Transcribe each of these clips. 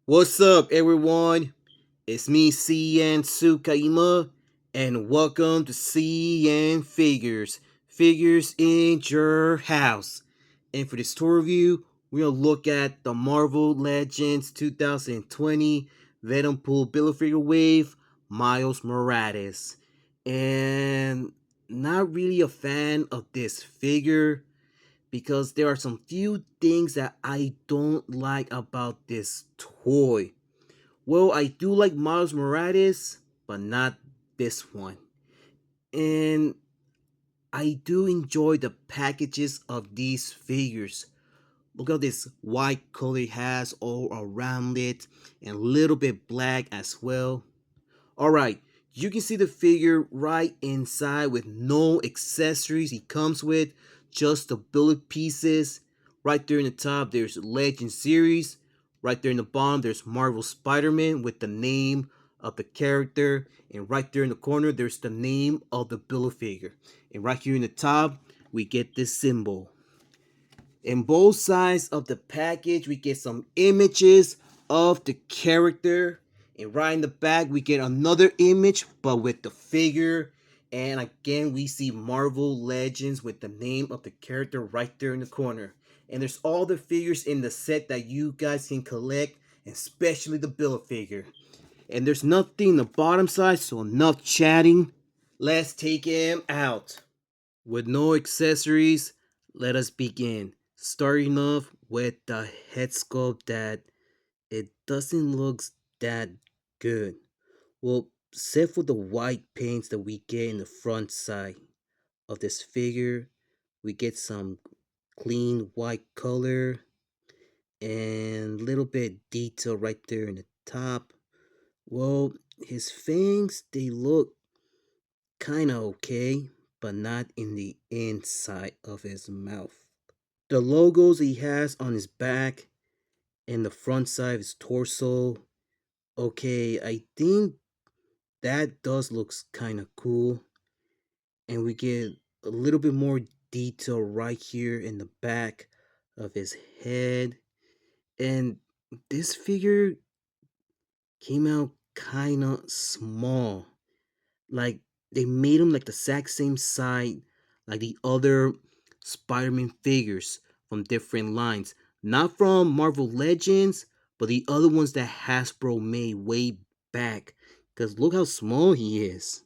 What's up, everyone? It's me, CN.TSUKAIMA, and welcome to CN.Figures. Figures in your house. And for this tour review, we're going to look at the Marvel Legends 2020 Venompool Build-A-Figure Wave, Miles Morales. And not really a fan of this figure because there are some few things that I don't like about this toy. Well, I do like Miles Morales, but not this one. And I do enjoy the packages of these figures. Look at this white color it has all around it, and a little bit black as well. Alright, you can see the figure right inside with no accessories he comes with, just the bullet pieces. Right there in the top, there's Legend Series. Right there in the bottom, there's Marvel Spiderman with the name of the character. And right there in the corner, there's the name of the build figure. And right here in the top, we get this symbol. In both sides of the package, we get some images of the character. And right in the back, we get another image, but with the figure. And again, we see Marvel Legends with the name of the character right there in the corner. And there's all the figures in the set that you guys can collect, especially the build figure. And there's nothing in the bottom side, so enough chatting. Let's take him out. With no accessories, let us begin. Starting off with the head sculpt that it doesn't look that good. Well, except for the white paints that we get in the front side of this figure, we get some clean white color and little bit detail right there in the top. Well, his fangs, they look kind of okay, but not in the inside of his mouth. The logos he has on his back and the front side of his torso, okay, I think that does looks kind of cool. And we get a little bit more detail right here in the back of his head. And this figure came out kind of small. Like they made him like the exact same size like the other Spider-Man figures from different lines. Not from Marvel Legends, but the other ones that Hasbro made way back. Cause look how small he is.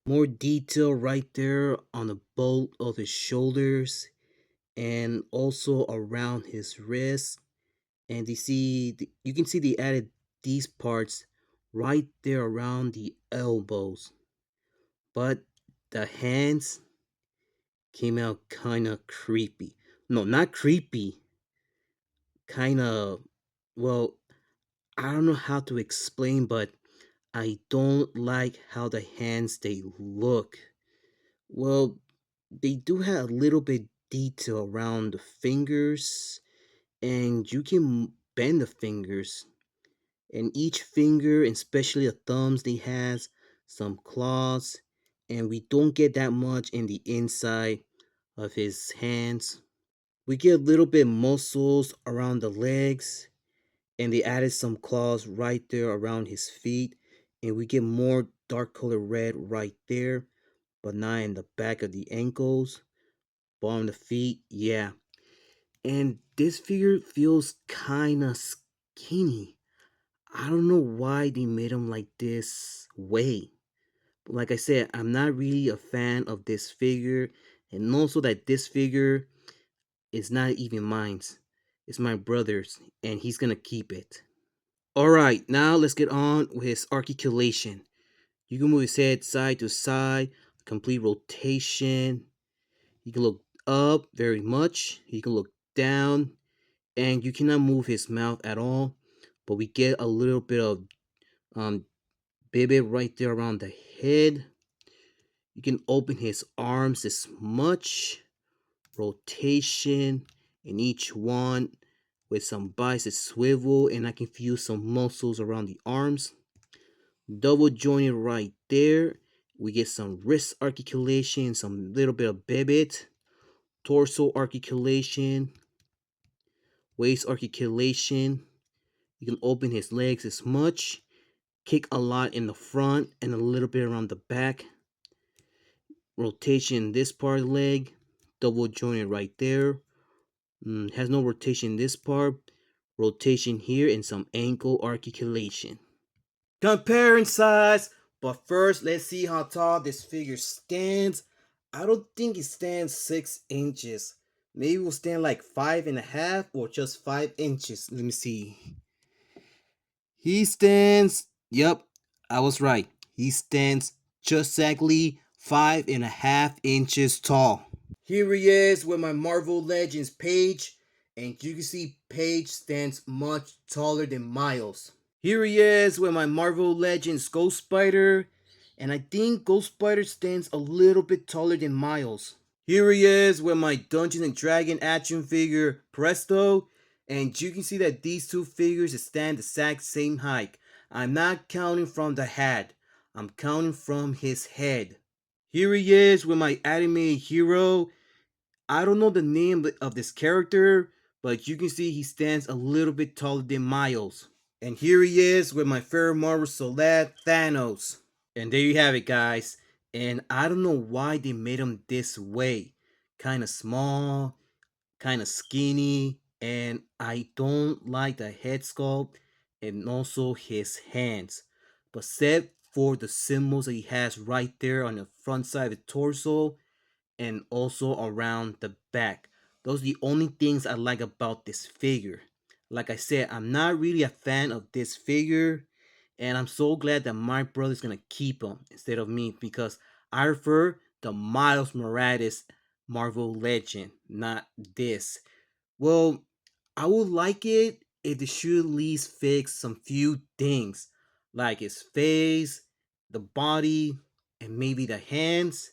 More detail right there on the both of his shoulders and also around his wrists. And you can see they added these parts right there around the elbows. But the hands came out kind of creepy. No, not creepy. Kind of, well, I don't know how to explain, but I don't like how the hands they look. Well, they do have a little bit detail around the fingers, and you can bend the fingers. And each finger, especially the thumbs, they has some claws, and we don't get that much in the inside of his hands. We get a little bit muscles around the legs, and they added some claws right there around his feet, and we get more dark color red right there, but not in the back of the ankles, but on the feet, yeah. And this figure feels kind of skinny. I don't know why they made him like this way. But like I said, I'm not really a fan of this figure, and also that this figure is not even mine. It's my brother's, and he's gonna keep it. Alright, now let's get on with his articulation. You can move his head side to side, complete rotation. He can look up very much. He can look down, and you cannot move his mouth at all. But we get a little bit of um bibit right there around the head. You can open his arms this much. Rotation in each one with some bicep swivel, and I can feel some muscles around the arms. Double jointed right there. We get some wrist articulation, some little bit of bibit, torso articulation, waist articulation, You can open his legs as much, kick a lot in the front and a little bit around the back. Rotation in this part of the leg, double jointed right there. Has no rotation in this part. Rotation here and some ankle articulation. Comparing size, but first let's see how tall this figure stands. I don't think it stands 6 inches. Maybe it will stand like 5.5 or just 5 inches. Let me see. He stands, yep, I was right. He stands just exactly 5.5 inches tall. Here he is with my Marvel Legends page, and you can see Paige stands much taller than Miles. Here he is with my Marvel Legends Ghost Spider, and I think Ghost Spider stands a little bit taller than Miles. Here he is with my Dungeons and Dragon action figure Presto, and you can see that these two figures stand the exact same height. I'm not counting from the hat, I'm counting from his head. Here he is with my animated hero. I don't know the name of this character, but you can see he stands a little bit taller than Miles. And here he is with my favorite Marvel Celeb, Thanos. And there you have it, guys. And I don't know why they made him this way. Kind of small, kind of skinny, and I don't like the head sculpt and also his hands. But except for the symbols that he has right there on the front side of the torso, and also around the back. Those are the only things I like about this figure. Like I said, I'm not really a fan of this figure, and I'm so glad that my brother's gonna keep him instead of me because I prefer the Miles Morales Marvel Legend, not this. Well, I would like it if they should at least fix some few things, like his face, the body, and maybe the hands,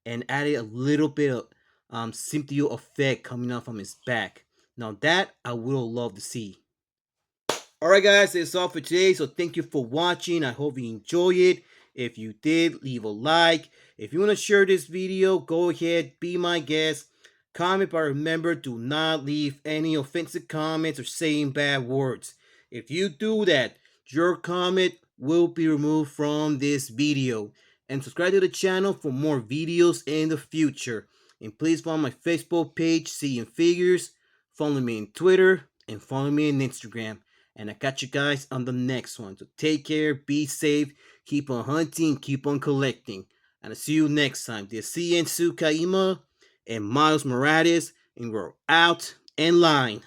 and added a little bit of sympathy effect coming out from his back. Now that I would love to see. Alright guys, that's all for today, so thank you for watching. I hope you enjoy it. If you did, leave a like. If you want to share this video, go ahead, be my guest. Comment, but remember, do not leave any offensive comments or saying bad words. If you do that, your comment will be removed from this video. And subscribe to the channel for more videos in the future. And please follow my Facebook page, CN.Figures. Follow me on Twitter and follow me on Instagram. And I catch you guys on the next one. So take care, be safe, keep on hunting, keep on collecting. And I'll see you next time. This is CN.TSUKAIMA and Miles Morales, and we're out and line.